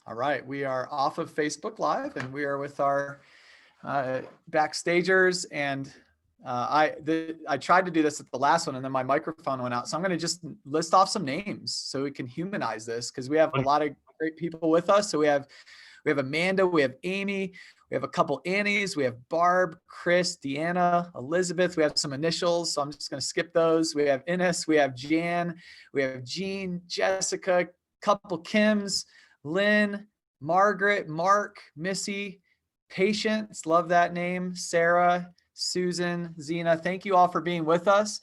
All right, we are off of Facebook Live, and we are with our backstagers. And I tried to do this at the last one, and then my microphone went out. So I'm going to just list off some names so we can humanize this, because we have a lot of great people with us. So we have Amanda, we have Amy, we have a couple Annies, we have Barb, Chris, Deanna, Elizabeth. We have some initials, so I'm just going to skip those. We have Ines, we have Jan, we have Jean, Jessica, couple Kims, Lynn, Margaret, Mark, Missy, Patience, love that name, Sarah, Susan, Zena. Thank you all for being with us.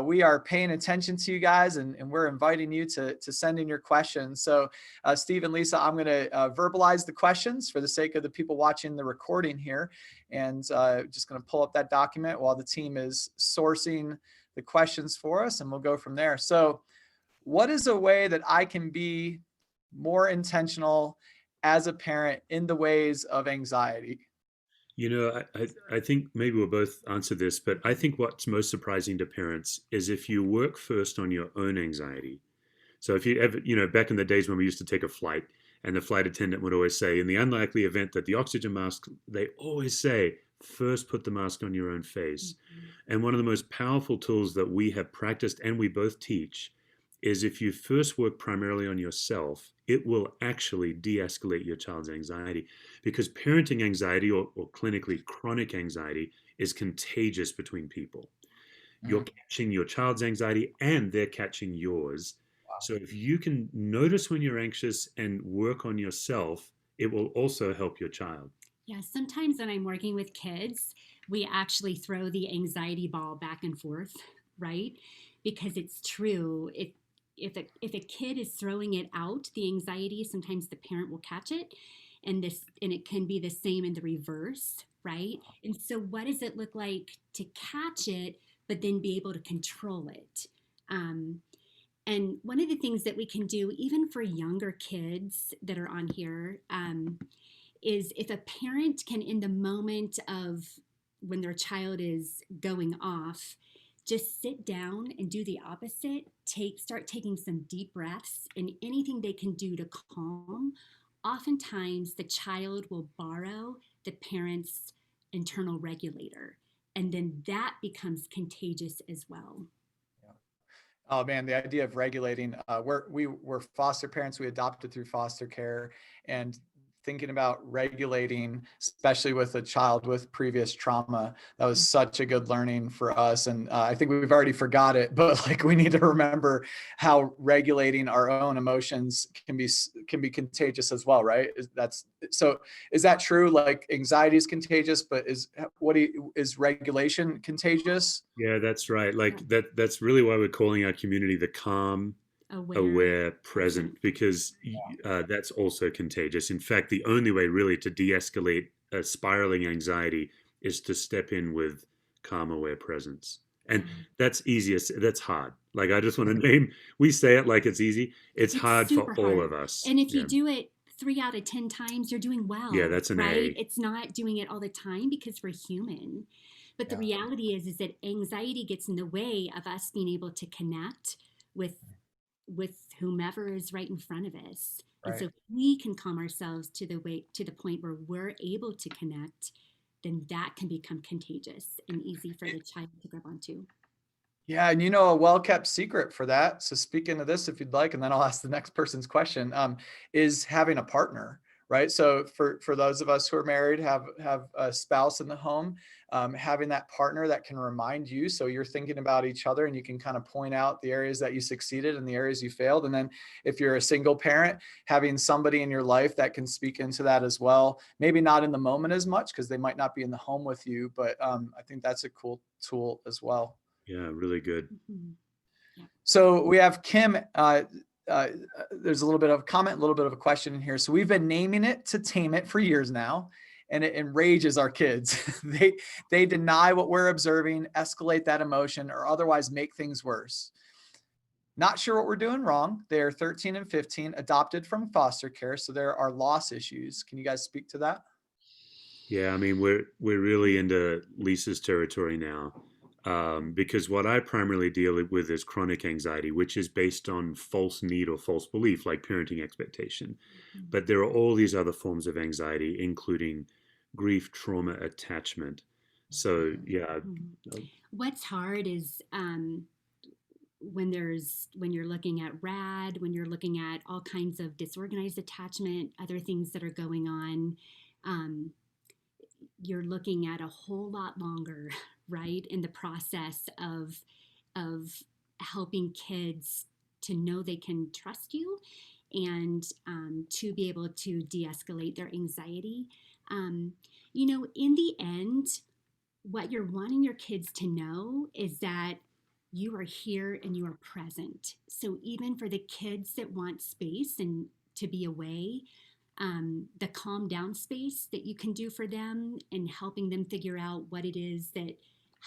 We are paying attention to you guys, and we're inviting you to send in your questions. So Steve and Lisa, I'm going to verbalize the questions for the sake of the people watching the recording here, and just going to pull up that document while the team is sourcing the questions for us, and we'll go from there. So what is a way that I can be more intentional as a parent in the ways of anxiety? I think maybe we'll both answer this, but I think what's most surprising to parents is if you work first on your own anxiety. So if you ever, back in the days when we used to take a flight and the flight attendant would always say, in the unlikely event that the oxygen mask, they always say, first put the mask on your own face. Mm-hmm. And one of the most powerful tools that we have practiced and we both teach is if you first work primarily on yourself, it will actually de-escalate your child's anxiety, because parenting anxiety or clinically chronic anxiety is contagious between people. You're catching your child's anxiety and they're catching yours. Wow. So if you can notice when you're anxious and work on yourself, it will also help your child. Yeah, sometimes when I'm working with kids, we actually throw the anxiety ball back and forth, right? Because it's true. If a kid is throwing it out, the anxiety, sometimes the parent will catch it, and it can be the same in the reverse, right? And so what does it look like to catch it but then be able to control it? And one of the things that we can do, even for younger kids that are on here, is if a parent can, in the moment of when their child is going off, just sit down and do the opposite. Start taking some deep breaths, and anything they can do to calm. Oftentimes, the child will borrow the parent's internal regulator, and then that becomes contagious as well. Yeah. Oh man, the idea of regulating. We're foster parents. We adopted through foster care, and thinking about regulating, especially with a child with previous trauma, that was such a good learning for us. And I think we've already forgot it, but like we need to remember how regulating our own emotions can be contagious as well, right? Is that true? Like anxiety is contagious, but is regulation contagious? Yeah, that's right. Like that's really why we're calling our community the calm, aware, present, because that's also contagious. In fact, the only way really to de-escalate a spiraling anxiety is to step in with calm, aware presence. And that's easiest. That's hard. Like I just want to name, we say it like it's easy. It's hard for all of us. And if you do it 3 out of 10 times, you're doing well. Yeah, that's an right? A. It's not doing it all the time because we're human. But the reality is that anxiety gets in the way of us being able to connect with whomever is right in front of us. Right. And so if we can calm ourselves to the point where we're able to connect, then that can become contagious and easy for the child to grab onto. Yeah, and a well-kept secret for that. So speaking of this, if you'd like, and then I'll ask the next person's question, is having a partner, right? So for those of us who are married, have a spouse in the home, having that partner that can remind you, so you're thinking about each other and you can kind of point out the areas that you succeeded and the areas you failed. And then if you're a single parent, having somebody in your life that can speak into that as well, maybe not in the moment as much because they might not be in the home with you, but I think that's a cool tool as well. Yeah, really good. Mm-hmm. Yeah. So we have Kim. There's a little bit of a comment, a little bit of a question in here. So we've been naming it to tame it for years now, and it enrages our kids. They deny what we're observing, escalate that emotion, or otherwise make things worse. Not sure what we're doing wrong. They are 13 and 15, adopted from foster care, so there are loss issues. Can you guys speak to that? Yeah, I mean we're really into Lisa's territory now. Because what I primarily deal with is chronic anxiety, which is based on false need or false belief, like parenting expectation. But there are all these other forms of anxiety, including grief, trauma, attachment. So, yeah. What's hard is when you're looking at RAD, when you're looking at all kinds of disorganized attachment, other things that are going on, you're looking at a whole lot longer, right, in the process of helping kids to know they can trust you and to be able to de-escalate their anxiety. In the end, what you're wanting your kids to know is that you are here and you are present. So even for the kids that want space and to be away, the calm down space that you can do for them and helping them figure out what it is that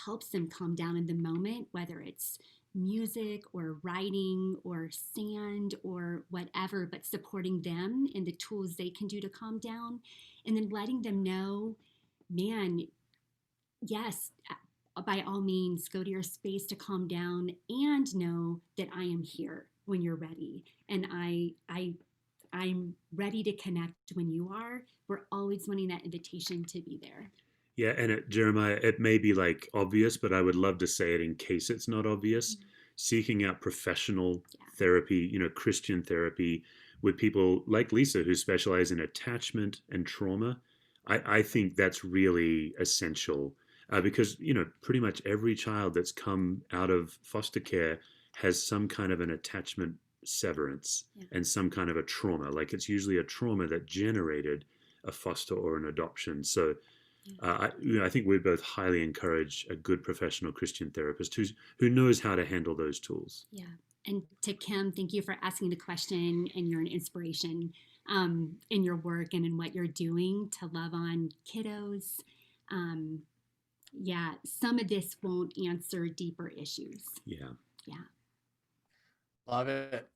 helps them calm down in the moment, whether it's music or writing or sand or whatever, but supporting them and the tools they can do to calm down. And then letting them know, man, yes, by all means, go to your space to calm down and know that I am here when you're ready. And I'm ready to connect when you are. We're always wanting that invitation to be there. Yeah, and Jeremiah, it may be like obvious, but I would love to say it in case it's not obvious. Seeking out professional therapy, Christian therapy with people like Lisa who specialize in attachment and trauma. I think that's really essential because, pretty much every child that's come out of foster care has some kind of an attachment severance and some kind of a trauma. Like it's usually a trauma that generated a foster or an adoption. So I think we both highly encourage a good professional Christian therapist who knows how to handle those tools. Yeah. And to Kim, thank you for asking the question, and you're an inspiration in your work and in what you're doing to love on kiddos. Some of this won't answer deeper issues. Yeah. Love it.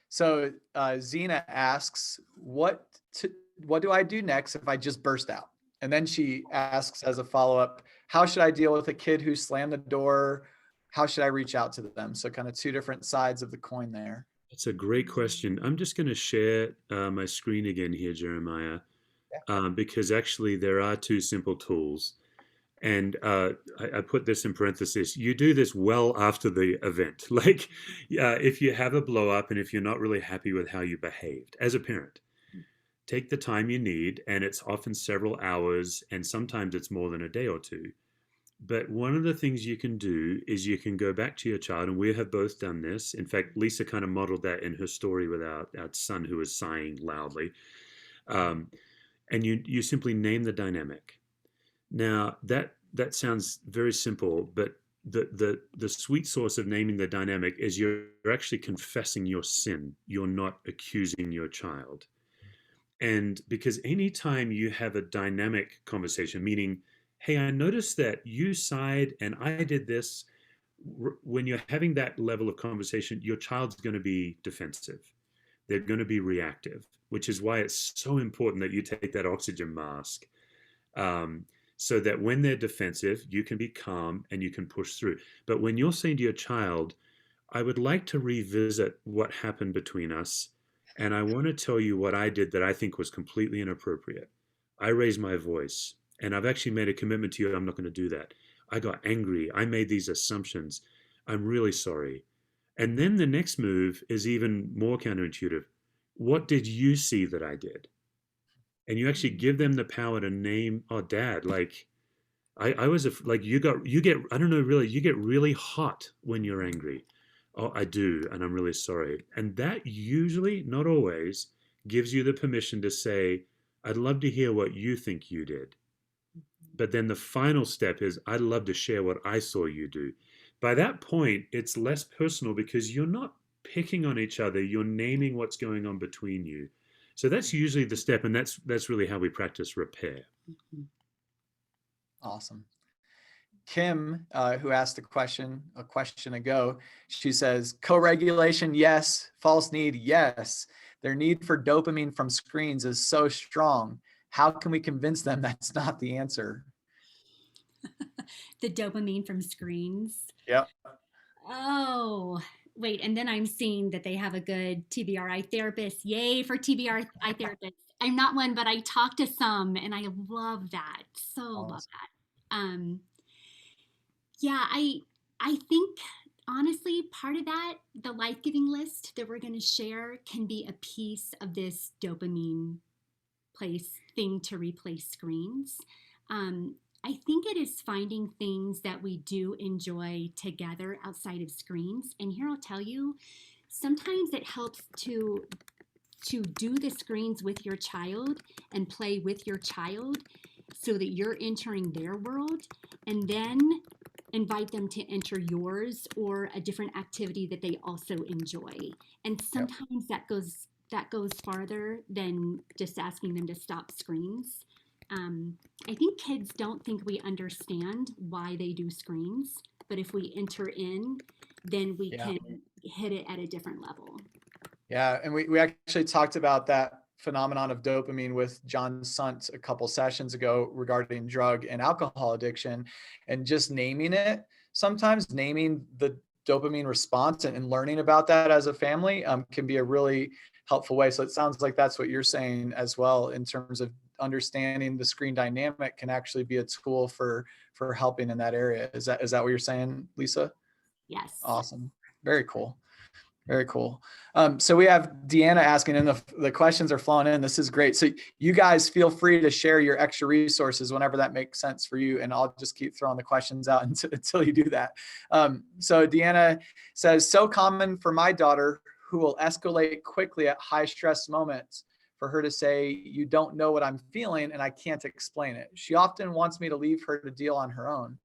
So Zena asks, what do I do next if I just burst out? And then she asks as a follow-up, how should I deal with a kid who slammed the door? How should I reach out to them? So kind of two different sides of the coin there. That's a great question. I'm just going to share my screen again here, Jeremiah, because actually there are two simple tools. And I put this in parentheses. You do this well after the event. Like if you have a blow up and if you're not really happy with how you behaved as a parent, take the time you need. And it's often several hours. And sometimes it's more than a day or two. But one of the things you can do is you can go back to your child. And we have both done this. In fact, Lisa kind of modeled that in her story with our son who was sighing loudly. And you simply name the dynamic. Now, that sounds very simple, but the sweet source of naming the dynamic is you're actually confessing your sin. You're not accusing your child. And because anytime you have a dynamic conversation, meaning, hey, I noticed that you sighed and I did this, when you're having that level of conversation, your child's going to be defensive. They're going to be reactive, which is why it's so important that you take that oxygen mask. So that when they're defensive, you can be calm and you can push through. But when you're saying to your child, I would like to revisit what happened between us, and I want to tell you what I did that I think was completely inappropriate. I raised my voice, and I've actually made a commitment to you. I'm not going to do that. I got angry. I made these assumptions. I'm really sorry. And then the next move is even more counterintuitive. What did you see that I did? And you actually give them the power to name, oh, Dad, like I was like, you get, I don't know, really, you get really hot when you're angry. Oh, I do. And I'm really sorry. And that usually, not always, gives you the permission to say, I'd love to hear what you think you did. But then the final step is, I'd love to share what I saw you do. By that point, it's less personal because you're not picking on each other. You're naming what's going on between you. So that's usually the step, and that's really how we practice repair. Awesome. Kim, who asked a question ago, she says, co-regulation, yes. False need, yes. Their need for dopamine from screens is so strong. How can we convince them that's not the answer? the dopamine from screens. Yep. Oh, wait. And then I'm seeing that they have a good TBRI therapist. Yay for TBRI therapists. I'm not one, but I talk to some and I love that. So love Awesome. that. Yeah, I think honestly, part of that, the life-giving list that we're going to share can be a piece of this dopamine place thing to replace screens. I think it is finding things that we do enjoy together outside of screens. And here I'll tell you, sometimes it helps to do the screens with your child and play with your child so that you're entering their world, and then invite them to enter yours or a different activity that they also enjoy. And Yep. sometimes that goes farther than just asking them to stop screens. I think kids don't think we understand why they do screens, but if we enter in, then we Yeah. can hit it at a different level. Yeah, and we actually talked about that phenomenon of dopamine with John Sunt a couple sessions ago regarding drug and alcohol addiction, and just naming it. Sometimes naming the dopamine response and learning about that as a family can be a really helpful way. So it sounds like that's what you're saying as well, in terms of understanding the screen dynamic can actually be a tool for helping in that area. Is that what you're saying, Lisa? Yes. Awesome. Very cool. Very cool. So we have Deanna asking, and the questions are flowing in. This is great. So you guys feel free to share your extra resources whenever that makes sense for you. And I'll just keep throwing the questions out until you do that. So Deanna says, so common for my daughter who will escalate quickly at high stress moments for her to say, you don't know what I'm feeling and I can't explain it. She often wants me to leave her to deal on her own.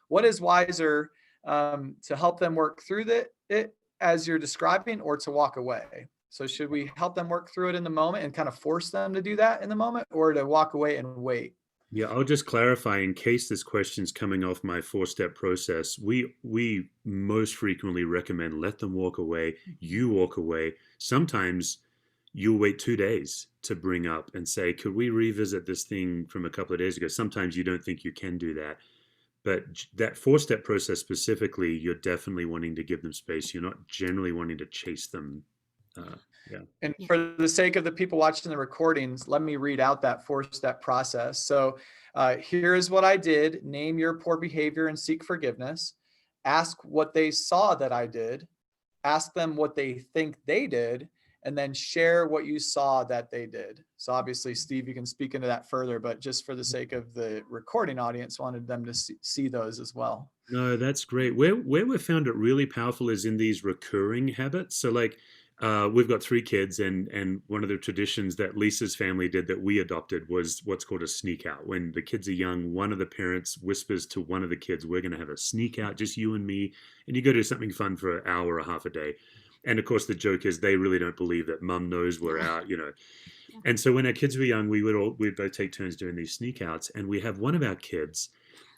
What is wiser to help them work through it as you're describing, or to walk away? So should we help them work through it in the moment and kind of force them to do that in the moment, or to walk away and wait? Yeah, I'll just clarify in case this question's coming off my 4-step process. We most frequently recommend let them walk away. You walk away. Sometimes you'll wait 2 days to bring up and say, could we revisit this thing from a couple of days ago? Sometimes you don't think you can do that. But that 4-step process specifically, you're definitely wanting to give them space. You're not generally wanting to chase them. Yeah. And for the sake of the people watching the recordings, let me read out that 4-step process. So here is what I did. Name your poor behavior and seek forgiveness. Ask what they saw that I did. Ask them what they think they did, and then share what you saw that they did. So obviously, Steve, you can speak into that further, but just for the sake of the recording audience, wanted them to see those as well. No, that's great. Where we've found it really powerful is in these recurring habits. So like we've got 3 kids, and one of the traditions that Lisa's family did that we adopted was what's called a sneak out. When the kids are young, one of the parents whispers to one of the kids, we're going to have a sneak out, just you and me, and you go do something fun for an hour or half a day. And of course, the joke is they really don't believe that mum knows we're out, you know. And so when our kids were young, we'd both take turns doing these sneak outs, and we have one of our kids.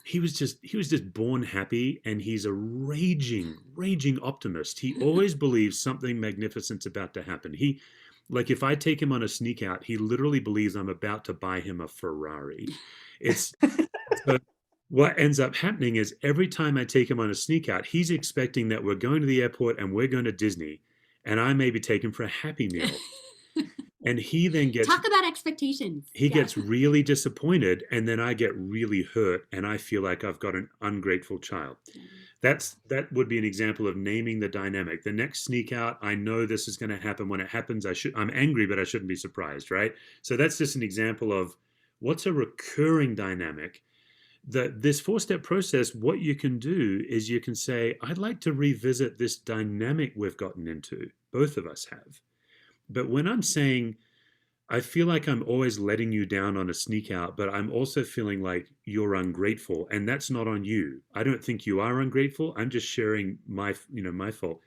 He was just born happy, and he's a raging optimist. He always believes something magnificent's about to happen. Like if I take him on a sneak out, he literally believes I'm about to buy him a Ferrari. It's so what ends up happening is every time I take him on a sneak out, he's expecting that we're going to the airport and we're going to Disney, and I maybe take him for a Happy Meal. And he then gets talk about expectations. He gets really disappointed, and then I get really hurt, and I feel like I've got an ungrateful child. That would be an example of naming the dynamic. The next sneak out, I know this is going to happen. When it happens, I'm angry, but I shouldn't be surprised, right? So that's just an example of what's a recurring dynamic. This 4-step process, what you can do is you can say, I'd like to revisit this dynamic we've gotten into. Both of us have. But when I'm saying, I feel like I'm always letting you down on a sneak out, but I'm also feeling like you're ungrateful, and that's not on you. I don't think you are ungrateful. I'm just sharing my fault.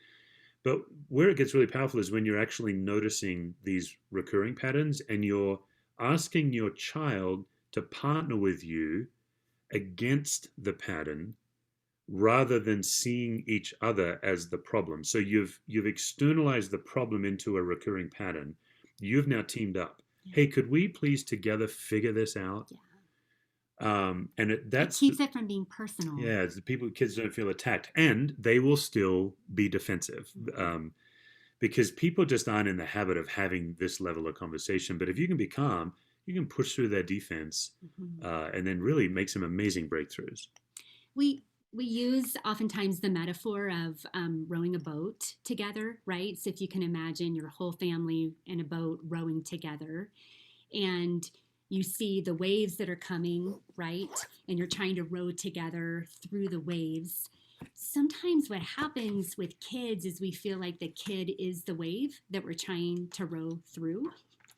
But where it gets really powerful is when you're actually noticing these recurring patterns and you're asking your child to partner with you against the pattern rather than seeing each other as the problem. So you've externalized the problem into a recurring pattern. You've now teamed up. Hey, could we please together figure this out? And It that's keeps it from being personal. yeah, it's the people kids don't feel attacked, and they will still be defensive. Because people just aren't in the habit of having this level of conversation. But if you can be calm, you can push through their defense, Mhm. and then really make some amazing breakthroughs. We we use oftentimes the metaphor of rowing a boat together, right? So if you can imagine your whole family in a boat rowing together, and you see the waves that are coming, right? And you're trying to row together through the waves. Sometimes what happens with kids is we feel like the kid is the wave that we're trying to row through,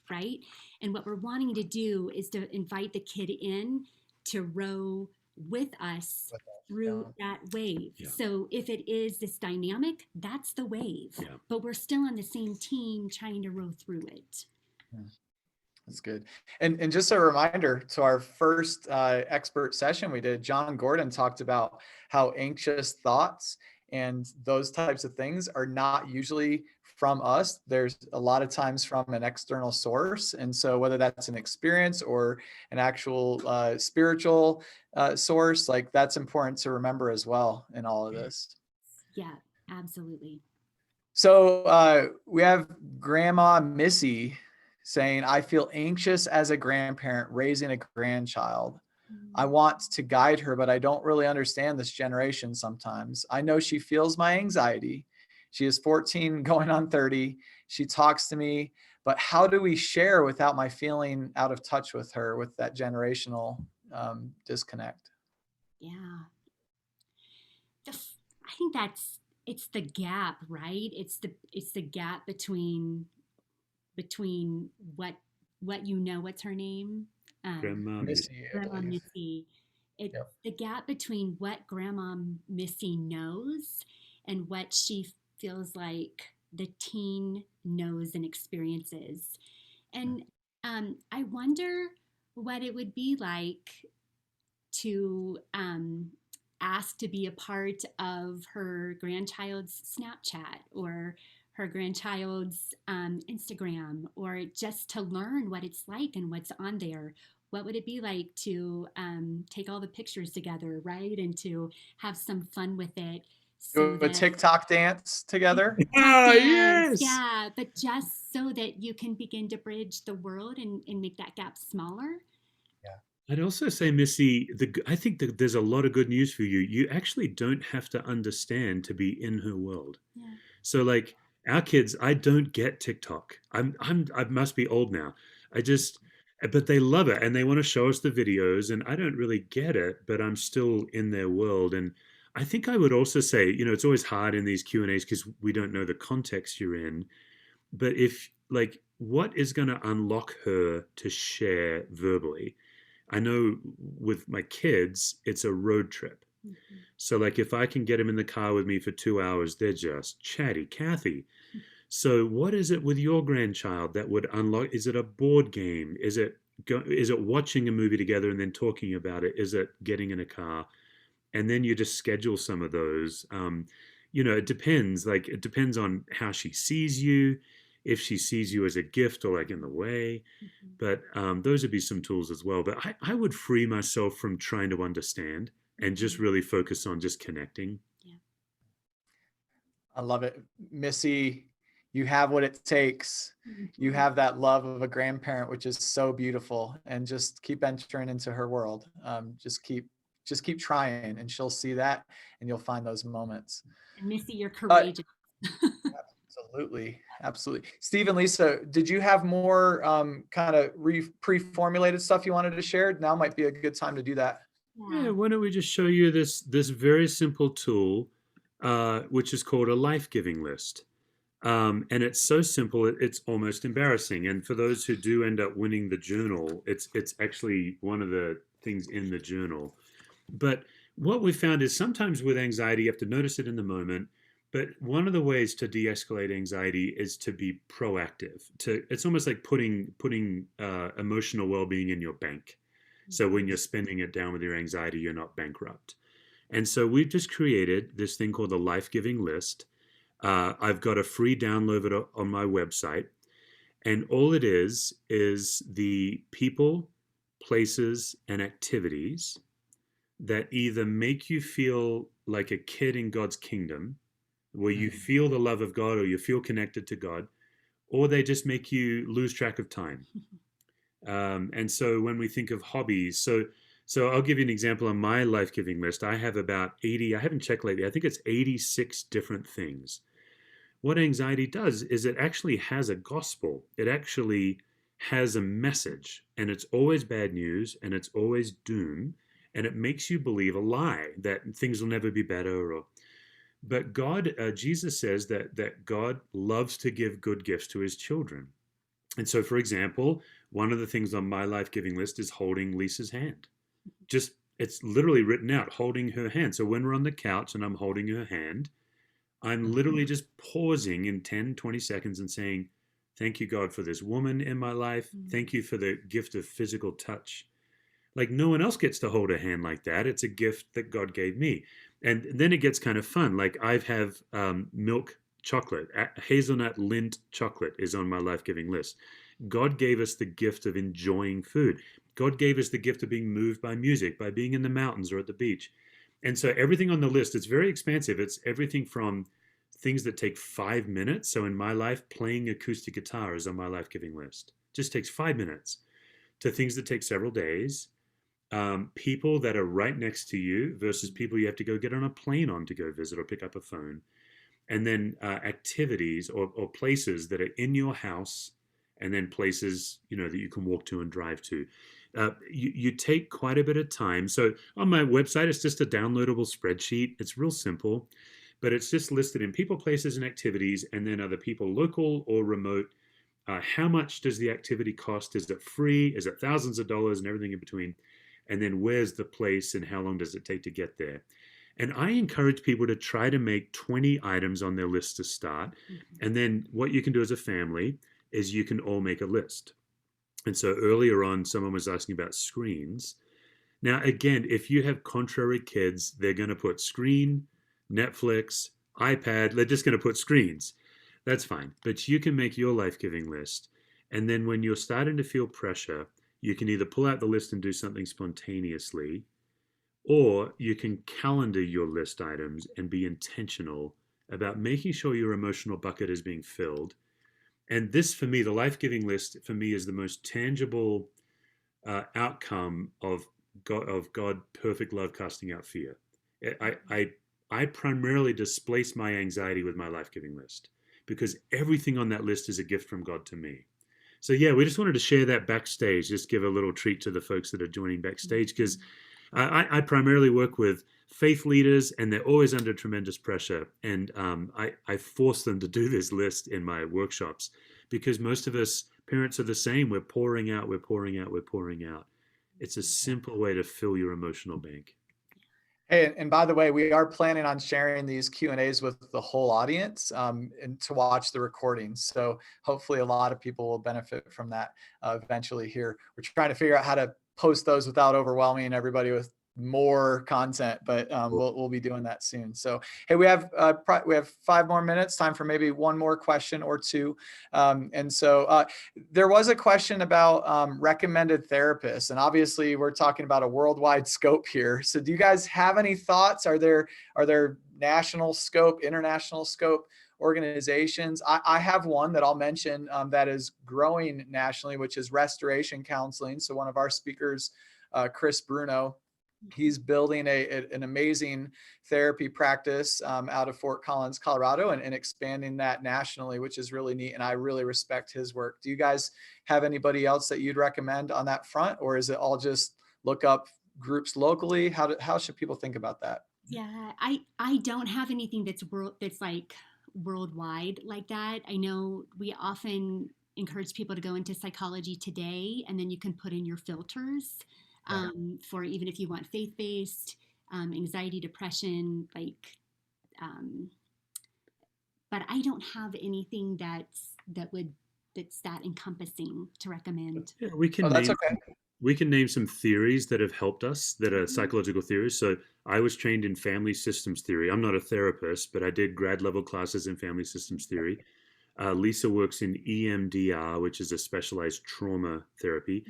right? And what we're wanting to do is to invite the kid in to row with us With us. through Yeah. that wave. Yeah. So if it is this dynamic, that's the wave. Yeah. But we're still on the same team trying to row through it. That's good. And just a reminder to our first expert session we did, John Gordon talked about how anxious thoughts and those types of things are not usually from us. There's a lot of times from an external source. And so whether that's an experience or an actual spiritual source, like that's important to remember as well in all of this. Yeah, absolutely. So we have Grandma Missy saying, I feel anxious as a grandparent raising a grandchild. I want to guide her, but I don't really understand this generation sometimes. I know she feels my anxiety. She is 14 going on 30. She talks to me, but how do we share without my feeling out of touch with her with that generational disconnect? Yeah. I think it's the gap, right? It's the gap between what you know, what's her name? Grandma Miss. Missy, I Grandma believe. Missy. It's Yep. the gap between what Grandma Missy knows and what she feels like the teen knows and experiences. And I wonder what it would be like to ask to be a part of her grandchild's Snapchat or her grandchild's Instagram, or just to learn what it's like and what's on there. What would it be like to take all the pictures together, right? And to have some fun with it so Do a that TikTok dance together. TikTok Ah, dance, yes. yeah, but just so that you can begin to bridge the world and make that gap smaller. I'd also say, Missy, I think that there's a lot of good news for you. You actually don't have to understand to be in her world. Yeah. So, like our kids, I don't get TikTok. I must be old now. I just, but they love it and they want to show us the videos, and I don't really get it, but I'm still in their world. And I think I would also say, it's always hard in these Q&As because we don't know the context you're in. But if like, what is going to unlock her to share verbally? I know with my kids, it's a road trip. Mhm. So, like, if I can get them in the car with me for 2 hours, they're just chatty Cathy. So, what is it with your grandchild that would unlock? Is it a board game? Is it watching a movie together and then talking about it? Is it getting in a car? And then you just schedule some of those. It depends. Like, it depends on how she sees you, if she sees you as a gift or like in the way. Mhm. But those would be some tools as well. But I would free myself from trying to understand and just Mhm. really focus on just connecting. Yeah. I love it. Missy, you have what it takes. You Mhm. have that love of a grandparent, which is so beautiful. And just keep entering into her world. Just keep trying, and she'll see that, and you'll find those moments. And Missy, you're Uh, courageous. absolutely, absolutely. Steve and Lisa, did you have more kind of pre-formulated stuff you wanted to share? Now might be a good time to do that. Yeah, Yeah. why don't we just show you this very simple tool, which is called a life giving list. And it's so simple, it's almost embarrassing. And for those who do end up winning the journal, it's actually one of the things in the journal. But what we found is sometimes with anxiety, you have to notice it in the moment. But one of the ways to de-escalate anxiety is to be proactive. It's almost like putting emotional well-being in your bank. So when you're spending it down with your anxiety, you're not bankrupt. And so we've just created this thing called the Life Giving List. I've got a free download of it on my website. And all it is the people places, and activities that either make you feel like a kid in God's kingdom, where you feel the love of God or you feel connected to God, or they just make you lose track of time. And so when we think of hobbies, so I'll give you an example on my life-giving list. I have about 80, I haven't checked lately, I think it's 86 different things. What anxiety does is it actually has a gospel. It actually has a message, and it's always bad news, and it's always doom, and it makes you believe a lie that things will never be better. But God, Jesus says that God loves to give good gifts to his children. And so, for example, one of the things on my life-giving list is holding Lisa's hand. Just, it's literally written out, holding her hand. So when we're on the couch and I'm holding her hand, I'm literally just pausing in 10, 20 seconds and saying, thank you, God, for this woman in my life. Thank you for the gift of physical touch. Like, no one else gets to hold a hand like that. It's a gift that God gave me. And then it gets kind of fun. Like, I have milk chocolate. Hazelnut Lindt chocolate is on my life-giving list. God gave us the gift of enjoying food. God gave us the gift of being moved by music, by being in the mountains or at the beach. And so everything on the list, it's very expansive. It's everything from things that take 5 minutes. So in my life, playing acoustic guitar is on my life-giving list. Just takes 5 minutes. To things that take several days. People that are right next to you versus people you have to go get on a plane on to go visit or pick up a phone. And then activities or places that are in your house, and then places, that you can walk to and drive to. You take quite a bit of time. So on my website, it's just a downloadable spreadsheet. It's real simple, but it's just listed in people, places, and activities. And then are the people local or remote? How much does the activity cost? Is it free? Is it thousands of dollars and everything in between? And then where's the place and how long does it take to get there? And I encourage people to try to make 20 items on their list to start. And then what you can do as a family is you can all make a list. And so earlier on, someone was asking about screens. Now, again, if you have contrary kids, they're going to put screen, Netflix, iPad, they're just going to put screens. That's fine. But you can make your life-giving list. And then when you're starting to feel pressure, you can either pull out the list and do something spontaneously, or you can calendar your list items and be intentional about making sure your emotional bucket is being filled. And this, for me, the life-giving list, for me, is the most tangible outcome of God perfect love casting out fear. I primarily displace my anxiety with my life-giving list because everything on that list is a gift from God to me. So yeah, we just wanted to share that backstage, just give a little treat to the folks that are joining backstage, because I primarily work with faith leaders, and they're always under tremendous pressure. And I force them to do this list in my workshops because most of us parents are the same. We're pouring out, we're pouring out, we're pouring out. It's a simple way to fill your emotional bank. Hey, and by the way, we are planning on sharing these Q&As with the whole audience and to watch the recordings. So hopefully a lot of people will benefit from that eventually here. We're trying to figure out how to post those without overwhelming everybody with more content, but we'll be doing that soon. So hey, we have 5 more minutes, time for maybe one more question or two. And so there was a question about recommended therapists, and obviously we're talking about a worldwide scope here. So do you guys have any thoughts? Are there national scope, international scope organizations? I have one that I'll mention that is growing nationally, which is restoration counseling. So one of our speakers, Chris Bruno, he's building an amazing therapy practice out of Fort Collins, Colorado, and expanding that nationally, which is really neat. And I really respect his work. Do you guys have anybody else that you'd recommend on that front, or is it all just look up groups locally? How should people think about that? Yeah, I don't have anything that's like worldwide like that. I know we often encourage people to go into Psychology Today, and then you can put in your filters for even if you want faith-based, anxiety, depression, but I don't have anything that's that encompassing to recommend. Yeah, we can that's name, okay. We can name some theories that have helped us that are psychological theories. So I was trained in family systems theory. I'm not a therapist, but I did grad level classes in family systems theory. Lisa works in EMDR, which is a specialized trauma therapy.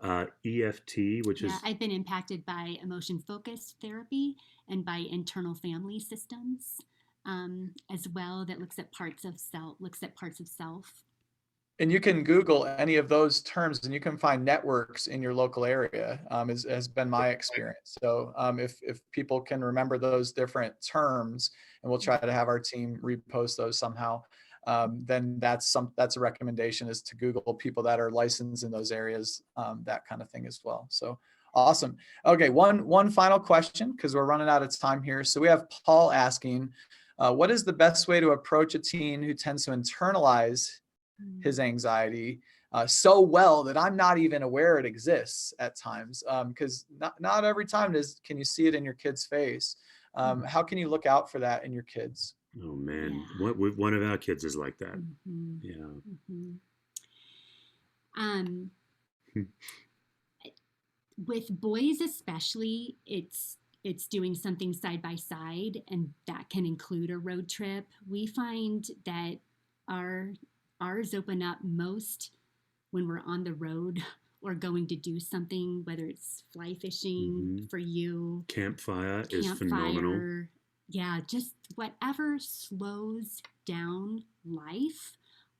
EFT, which Yeah, is I've been impacted by emotion focused therapy and by internal family systems as well, that looks at parts of self. And you can Google any of those terms and you can find networks in your local area, has been my experience. So if people can remember those different terms, and we'll try to have our team repost those somehow, then that's a recommendation, is to Google people that are licensed in those areas, that kind of thing as well. So awesome. Okay, one final question, because we're running out of time here. So we have Paul asking, what is the best way to approach a teen who tends to internalize his anxiety so well that I'm not even aware it exists at times? Because not every time can you see it in your kid's face. How can you look out for that in your kids? Oh man, Yeah. one of our kids is like that. Mm-hmm. Yeah. Mm-hmm. Um, with boys especially, it's doing something side by side, and that can include a road trip. We find that our ours open up most when we're on the road or going to do something, whether it's fly fishing hmm for you, Campfire is phenomenal. campfire, yeah, just whatever slows down life.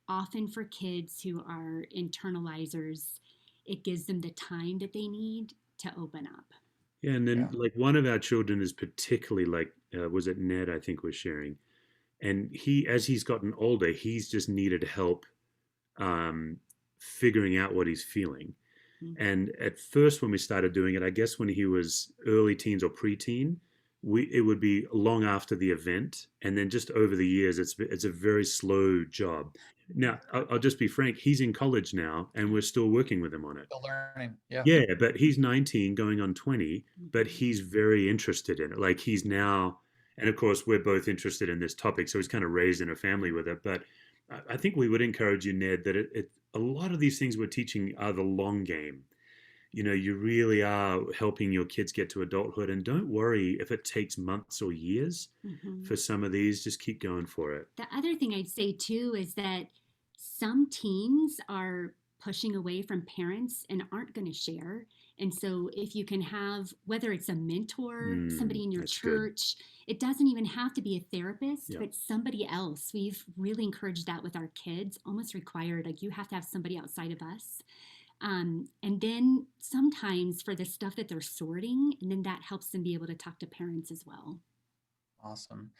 Often for kids who are internalizers, it gives them the time that they need to open up. Yeah, and then Yeah. like one of our children is particularly like, was it Ned? I think was sharing, and as he's gotten older, he's just needed help um, figuring out what he's feeling. Mm-hmm. And at first, when we started doing it, I guess when he was early teens or preteen, it would be long after the event, and then just over the years, it's a very slow job. Now, I'll just be frank. He's in college now, and we're still working with him on it. Still learning. Yeah. Yeah, but he's 19 going on 20, but Mm-hmm. he's very interested in it. Like he's now, and of course, we're both interested in this topic. So he's kind of raised in a family with it. But I think we would encourage you, Ned, that a lot of these things we're teaching are the long game. You really are helping your kids get to adulthood. And don't worry if it takes months or years Mm-hmm. for some of these, just keep going for it. The other thing I'd say too is that some teens are pushing away from parents and aren't going to share. And so, if you can have, whether it's a mentor, somebody in your That's good. church, it doesn't even have to be a therapist, Yeah. but somebody else. We've really encouraged that with our kids, almost required. Like, you have to have somebody outside of us. And then sometimes for the stuff that they're sorting, and then that helps them be able to talk to parents as well. Awesome.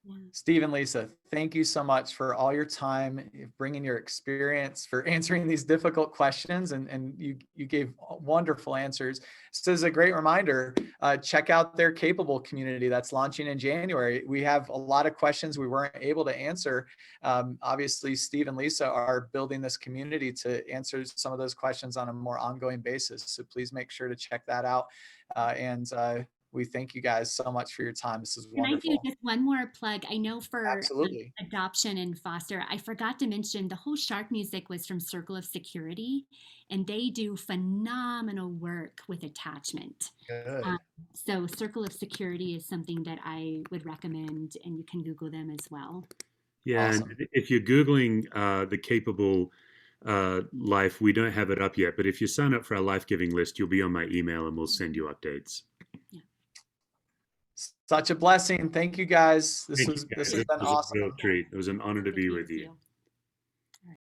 Yeah. Steve and Lisa, thank you so much for all your time, bringing your experience, for answering these difficult questions, and you gave wonderful answers. This is a great reminder. Check out their Capable community that's launching in January. We have a lot of questions we weren't able to answer. Obviously, Steve and Lisa are building this community to answer some of those questions on a more ongoing basis. So please make sure to check that out. And we thank you guys so much for your time. This is Can I do wonderful. just one more plug? I know for Absolutely. adoption and foster, I forgot to mention the whole shark music was from Circle of Security, and they do phenomenal work with attachment. Good. Um, so Circle of Security is something that I would recommend, and you can Google them as well. Yeah, and Awesome. if you're Googling the Capable Life, we don't have it up yet, but if you sign up for our life giving list, you'll be on my email and we'll send you updates. Yeah. Such a blessing. Thank you guys. Thank you, This guys. has It been was a real awesome. treat. It was an honor to be Thank with you. you.